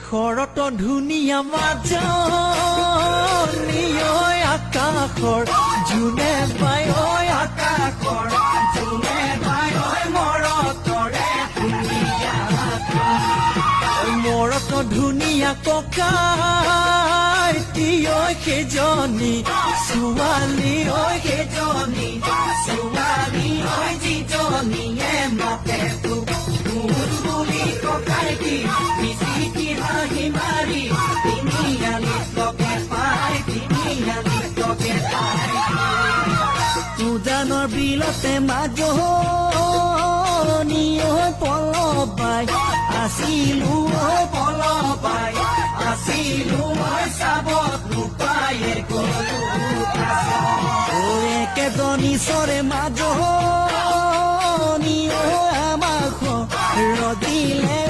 শৰত ধুনীয়া মাজনী ঐ আকাশৰ জোনে পাই ঐ আকাশৰ জোনে পাই ঐ মৰতৰে ধুনীয়া মৰত ধুনীয়া ককাইটি ঐ সেইজনী ছোৱালী ঐ সেইজনী ছোৱালী ঐ যিজনীয়ে মাতে তোক মোৰ বুলি ককাইটি মিচিকি হাঁহি মাৰি তিনিআলিত লগে পায় তিনিআলিত লগে পায় উজানৰ বিলতে মাজনী ঐ পলবাই আছিলো ঐ পলবাই আছিলো ঐ চাবত নোপায়ে গলো একেজনী চৰে মাজনী ঐ আমাক ৰদিলে